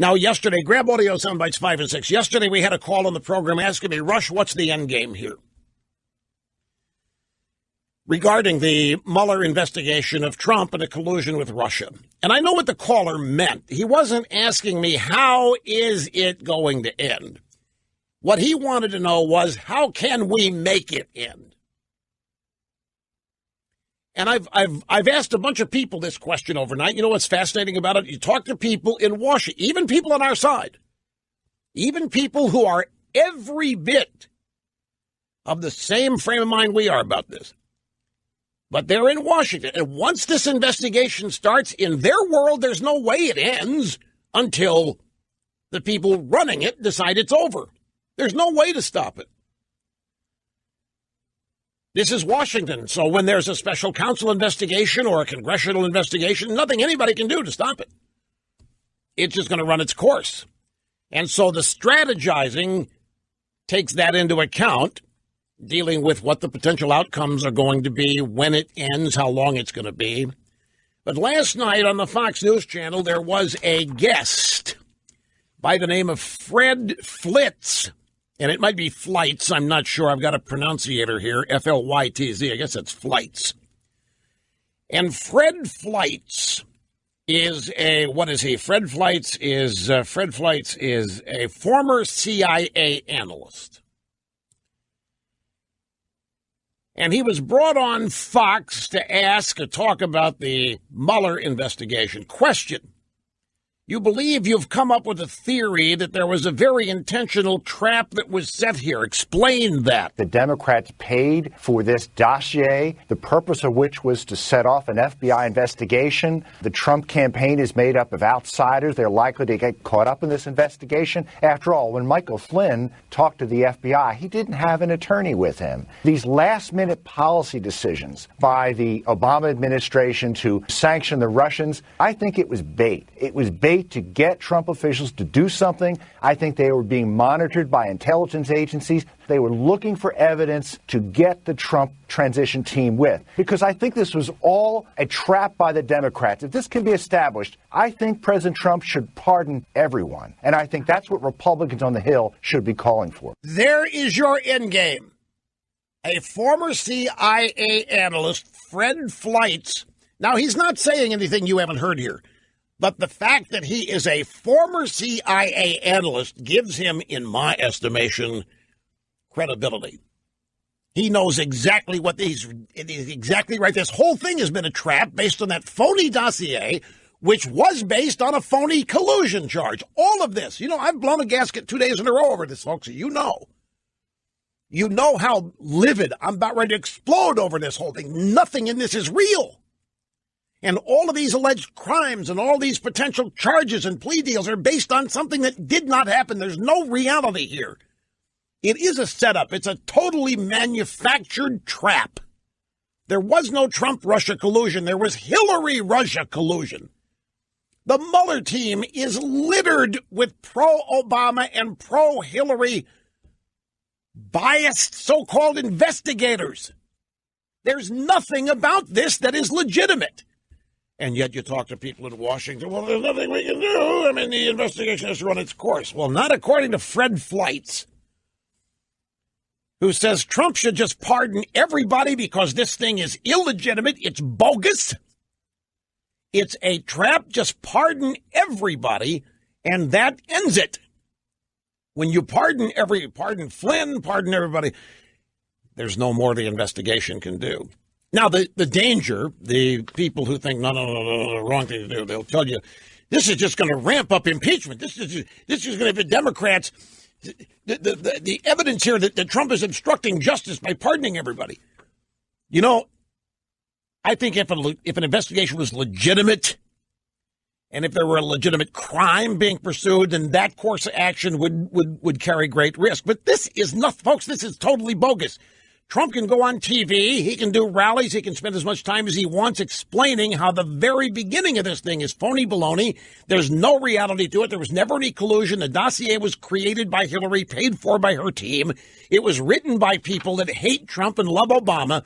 Now, yesterday, grab audio soundbites 5 and 6. Yesterday, we had a call on the program asking me, Rush, what's the end game here? Regarding the Mueller investigation of Trump and a collusion with Russia. And I know what the caller meant. He wasn't asking me, how is it going to end? What he wanted to know was, how can we make it end? And I've asked a bunch of people this question overnight. You know what's fascinating about it? You talk to people in Washington, even people on our side, even people who are every bit of the same frame of mind we are about this. But they're in Washington. And once this investigation starts, in their world, there's no way it ends until the people running it decide it's over. There's no way to stop it. This is Washington, so when there's a special counsel investigation or a congressional investigation, nothing anybody can do to stop it. It's just going to run its course. And so the strategizing takes that into account, dealing with what the potential outcomes are going to be, when it ends, how long it's going to be. But last night on the Fox News Channel, there was a guest by the name of Fred Flitz. And it might be Flights. I'm not sure. I've got a pronunciator here, F-L-Y-T-Z. I guess that's Flights. And Fred Flights is what is he? Fred Flights is a former CIA analyst. And he was brought on Fox to talk about the Mueller investigation. Question. You believe you've come up with a theory that there was a very intentional trap that was set here. Explain that. The Democrats paid for this dossier, the purpose of which was to set off an FBI investigation. The Trump campaign is made up of outsiders. They're likely to get caught up in this investigation. After all, when Michael Flynn talked to the FBI, he didn't have an attorney with him. These last-minute policy decisions by the Obama administration to sanction the Russians, I think it was bait. It was bait to get Trump officials to do something. I think they were being monitored by intelligence agencies. They were looking for evidence to get the Trump transition team with, because I think this was all a trap by the Democrats. If this can be established, I think President Trump should pardon everyone. And I think that's what Republicans on the Hill should be calling for. There is your endgame. A former CIA analyst, Fred Flights. Now, he's not saying anything you haven't heard here. But the fact that he is a former CIA analyst gives him, in my estimation, credibility. He knows exactly what he's exactly right. This whole thing has been a trap based on that phony dossier, which was based on a phony collusion charge. All of this. You know, I've blown a gasket 2 days in a row over this, folks. You know. You know how livid I'm about ready to explode over this whole thing. Nothing in this is real. And all of these alleged crimes and all these potential charges and plea deals are based on something that did not happen. There's no reality here. It is a setup. It's a totally manufactured trap. There was no Trump-Russia collusion. There was Hillary-Russia collusion. The Mueller team is littered with pro-Obama and pro-Hillary biased so-called investigators. There's nothing about this that is legitimate. And yet you talk to people in Washington, well, there's nothing we can do. I mean, the investigation has run its course. Well, not according to Fred Flights, who says Trump should just pardon everybody because this thing is illegitimate. It's bogus. It's a trap. Just pardon everybody, and that ends it. When you pardon Flynn, pardon everybody, there's no more the investigation can do. Now, the danger, the people who think, no, wrong thing to do, they'll tell you, this is just going to ramp up impeachment. This is going to be Democrats. The evidence here that Trump is obstructing justice by pardoning everybody. You know, I think if an investigation was legitimate and if there were a legitimate crime being pursued, then that course of action would carry great risk. But this is nothing, folks. This is totally bogus. Trump can go on TV, he can do rallies, he can spend as much time as he wants explaining how the very beginning of this thing is phony baloney. There's no reality to it. There was never any collusion. The dossier was created by Hillary, paid for by her team. It was written by people that hate Trump and love Obama.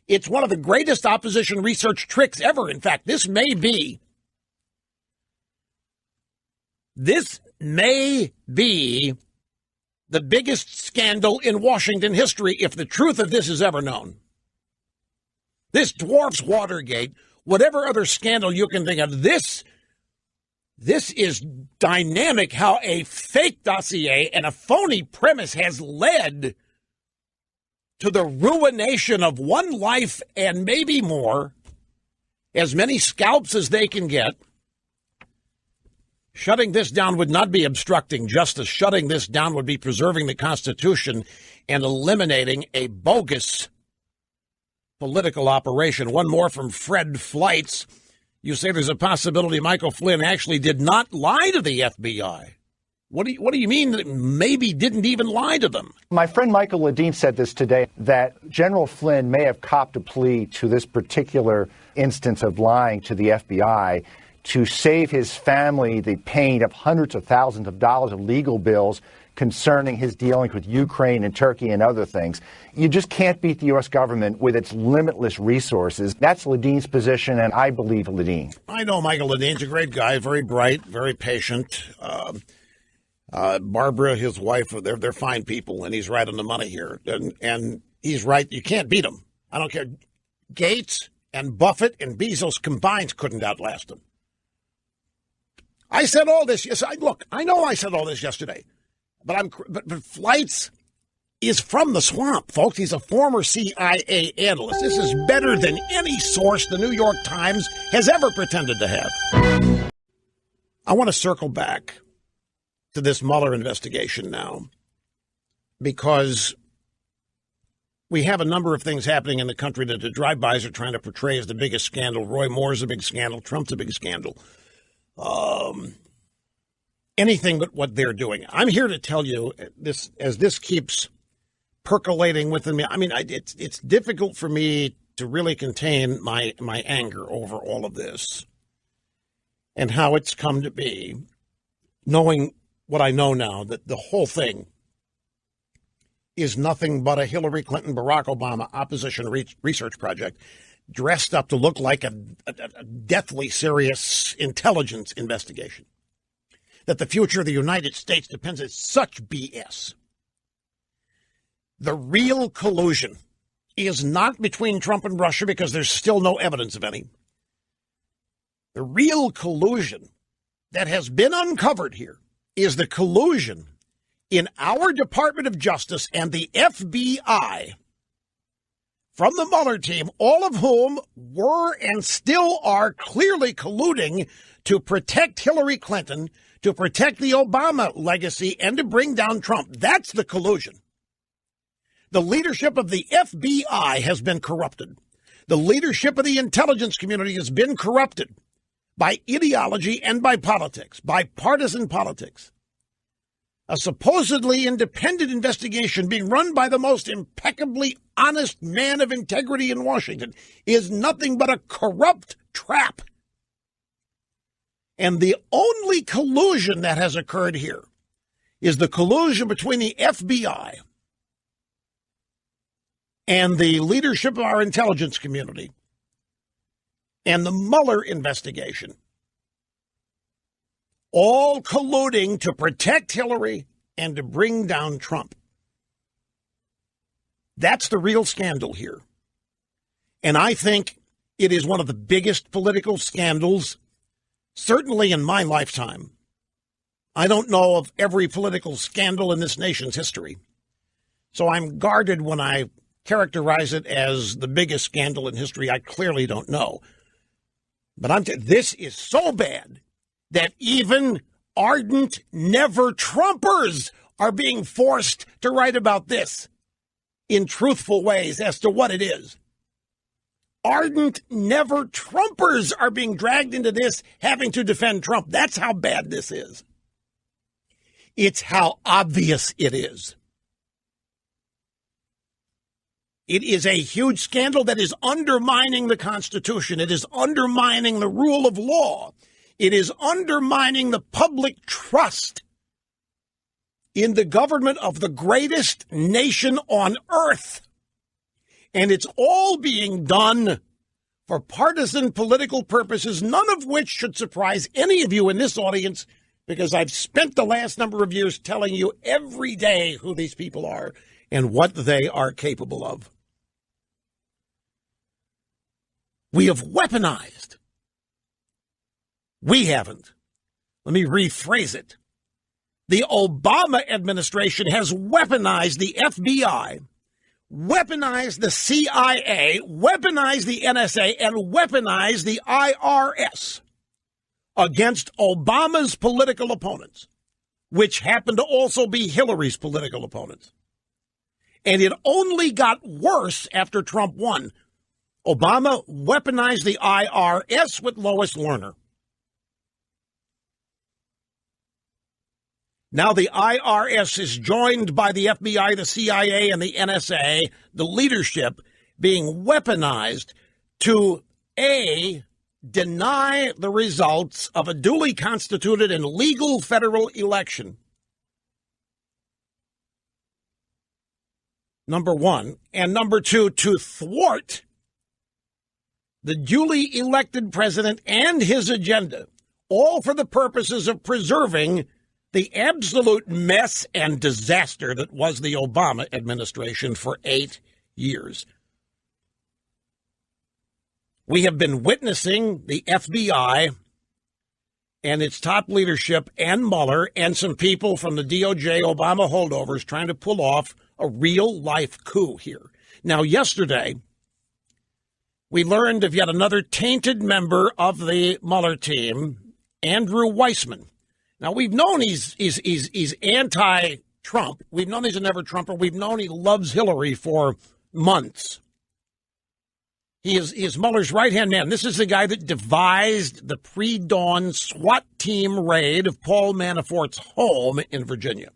It's one of the greatest opposition research tricks ever. In fact, this may be This may be the biggest scandal in Washington history if the truth of this is ever known. This dwarfs Watergate, whatever other scandal you can think of. This is dynamic how a fake dossier and a phony premise has led to the ruination of one life and maybe more, as many scalps as they can get. Shutting this down would not be obstructing justice. Shutting this down would be preserving the Constitution and eliminating a bogus political operation. One more from Fred Flights. You say there's a possibility Michael Flynn actually did not lie to the FBI. What do you mean that maybe didn't even lie to them? My friend Michael Ledeen said this today, that General Flynn may have copped a plea to this particular instance of lying to the FBI to save his family the pain of hundreds of thousands of dollars of legal bills concerning his dealings with Ukraine and Turkey and other things. You just can't beat the U.S. government with its limitless resources. That's Ledeen's position, and I believe Ledeen. I know Michael Ledeen's a great guy, very bright, very patient. Barbara, his wife, they're fine people, and he's right on the money here. And he's right. You can't beat him. I don't care. Gates and Buffett and Bezos combined couldn't outlast him. I said all this. Yes, I know I said all this yesterday, but Flights is from the swamp, folks. He's a former CIA analyst. This is better than any source the New York Times has ever pretended to have. I want to circle back to this Mueller investigation now, because we have a number of things happening in the country that the drive-bys are trying to portray as the biggest scandal. Roy Moore's a big scandal. Trump's a big scandal. Anything but what they're doing. I'm here to tell you this as this keeps percolating within me. I mean, it's difficult for me to really contain my anger over all of this and how it's come to be, knowing what I know now, that the whole thing is nothing but a Hillary Clinton, Barack Obama opposition research project dressed up to look like a deathly serious intelligence investigation. That the future of the United States depends on such BS. The real collusion is not between Trump and Russia, because there's still no evidence of any. The real collusion that has been uncovered here is the collusion in our Department of Justice and the FBI from the Mueller team, all of whom were and still are clearly colluding to protect Hillary Clinton, to protect the Obama legacy, and to bring down Trump. That's the collusion. The leadership of the FBI has been corrupted. The leadership of the intelligence community has been corrupted by ideology and by politics, by partisan politics. A supposedly independent investigation being run by the most impeccably honest man of integrity in Washington is nothing but a corrupt trap. And the only collusion that has occurred here is the collusion between the FBI and the leadership of our intelligence community and the Mueller investigation, all colluding to protect Hillary and to bring down Trump. That's the real scandal here. And I think it is one of the biggest political scandals, certainly in my lifetime. I don't know of every political scandal in this nation's history, so I'm guarded when I characterize it as the biggest scandal in history. I clearly don't know. But this is so bad that even ardent never-Trumpers are being forced to write about this in truthful ways as to what it is. Ardent never-Trumpers are being dragged into this, having to defend Trump. That's how bad this is. It's how obvious it is. It is a huge scandal that is undermining the Constitution. It is undermining the rule of law. It is undermining the public trust in the government of the greatest nation on earth. And it's all being done for partisan political purposes, none of which should surprise any of you in this audience, because I've spent the last number of years telling you every day who these people are and what they are capable of. We have weaponized. We haven't. Let me rephrase it. The Obama administration has weaponized the FBI, weaponized the CIA, weaponized the NSA, and weaponized the IRS against Obama's political opponents, which happened to also be Hillary's political opponents. And it only got worse after Trump won. Obama weaponized the IRS with Lois Lerner. Now the IRS is joined by the FBI, the CIA, and the NSA, the leadership being weaponized to, A, deny the results of a duly constituted and legal federal election. Number one. And number two, to thwart the duly elected president and his agenda, all for the purposes of preserving the absolute mess and disaster that was the Obama administration for 8 years. We have been witnessing the FBI and its top leadership and Mueller and some people from the DOJ Obama holdovers trying to pull off a real-life coup here. Now, yesterday, we learned of yet another tainted member of the Mueller team, Andrew Weissman. Now, we've known he's anti-Trump. We've known he's a never-Trumper. We've known he loves Hillary for months. He is Mueller's right-hand man. This is the guy that devised the pre-dawn SWAT team raid of Paul Manafort's home in Virginia.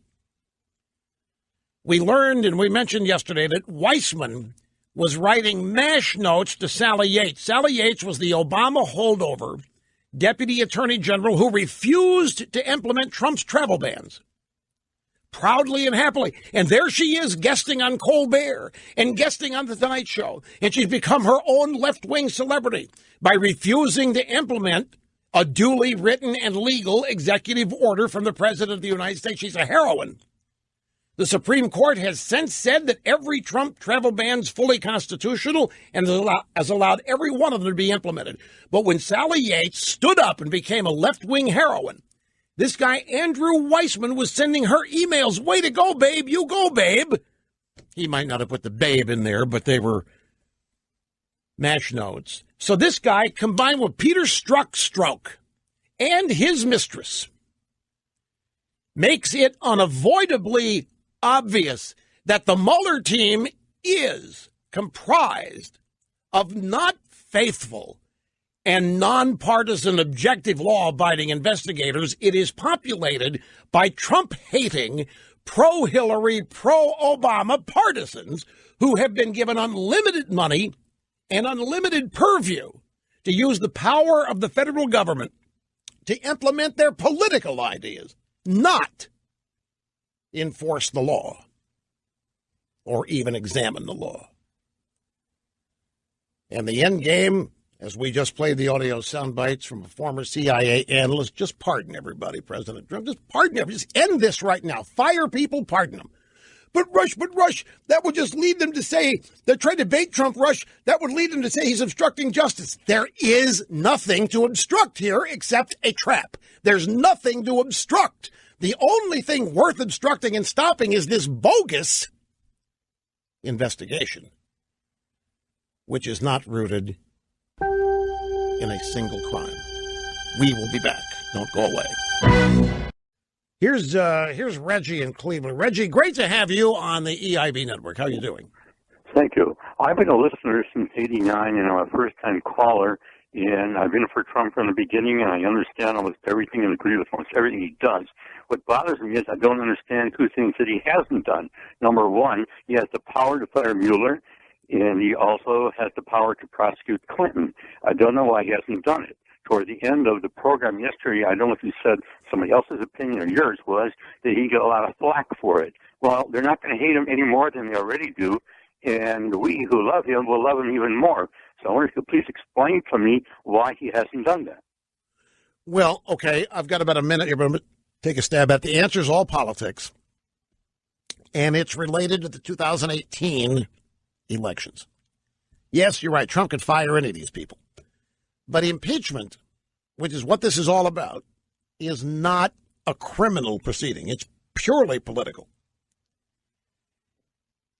We learned, and we mentioned yesterday, that Weissman was writing MASH notes to Sally Yates. Sally Yates was the Obama holdover Deputy Attorney General who refused to implement Trump's travel bans. Proudly and happily. And there she is guesting on Colbert and guesting on The Tonight Show. And she's become her own left-wing celebrity by refusing to implement a duly written and legal executive order from the President of the United States. She's a heroine. The Supreme Court has since said that every Trump travel ban is fully constitutional and has allowed every one of them to be implemented. But when Sally Yates stood up and became a left-wing heroine, this guy, Andrew Weissman, was sending her emails. Way to go, babe. You go, babe. He might not have put the babe in there, but they were MASH notes. So this guy, combined with Peter Strzok and his mistress, makes it unavoidably obvious that the Mueller team is comprised of not faithful and nonpartisan, objective, law-abiding investigators. It is populated by Trump-hating, pro-Hillary, pro-Obama partisans who have been given unlimited money and unlimited purview to use the power of the federal government to implement their political ideas, not enforce the law or even examine the law. And the end game, as we just played the audio sound bites from a former CIA analyst, just pardon everybody, President Trump. Just pardon everybody. Just end this right now. Fire people, pardon them. But Rush, that would just lead them to say, they're trying to bait Trump, Rush, that would lead them to say he's obstructing justice. There is nothing to obstruct here except a trap. There's nothing to obstruct. The only thing worth obstructing and stopping is this bogus investigation, which is not rooted in a single crime. We will be back. Don't go away. Here's Reggie in Cleveland. Reggie, great to have you on the EIB network. How are you doing? Thank you. I've been a listener since '89, and I'm a first-time caller, and I've been for Trump from the beginning, and I understand almost everything and agree with almost everything he does. What bothers me is I don't understand two things that he hasn't done. Number one, he has the power to fire Mueller, and he also has the power to prosecute Clinton. I don't know why he hasn't done it. Toward the end of the program yesterday, I don't know if you said somebody else's opinion or yours was that he got a lot of flack for it. Well, they're not going to hate him any more than they already do, and we who love him will love him even more. So I wonder if you could please explain to me why he hasn't done that. Well, okay, I've got about a minute here, but take a stab at. The answer is all politics, and it's related to the 2018 elections. Yes, you're right. Trump could fire any of these people. But impeachment, which is what this is all about, is not a criminal proceeding. It's purely political.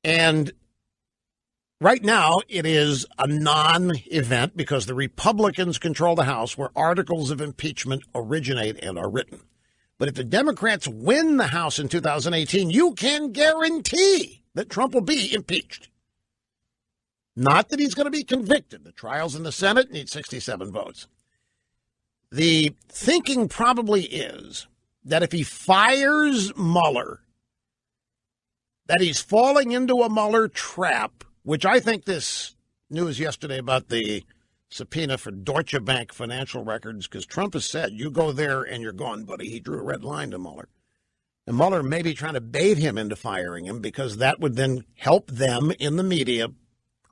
And right now, it is a non-event because the Republicans control the House where articles of impeachment originate and are written. But if the Democrats win the House in 2018, you can guarantee that Trump will be impeached. Not that he's going to be convicted. The trials in the Senate need 67 votes. The thinking probably is that if he fires Mueller, that he's falling into a Mueller trap, which I think this news yesterday about the subpoena for Deutsche Bank financial records, because Trump has said, you go there and you're gone, buddy. He drew a red line to Mueller. And Mueller may be trying to bait him into firing him because that would then help them in the media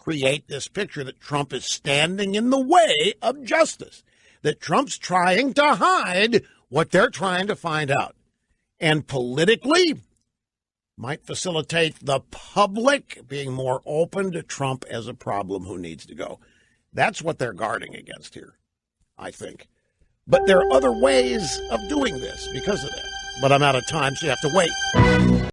create this picture that Trump is standing in the way of justice, that Trump's trying to hide what they're trying to find out. And politically, might facilitate the public being more open to Trump as a problem who needs to go. That's what they're guarding against here, I think. But there are other ways of doing this because of that. But I'm out of time, so you have to wait.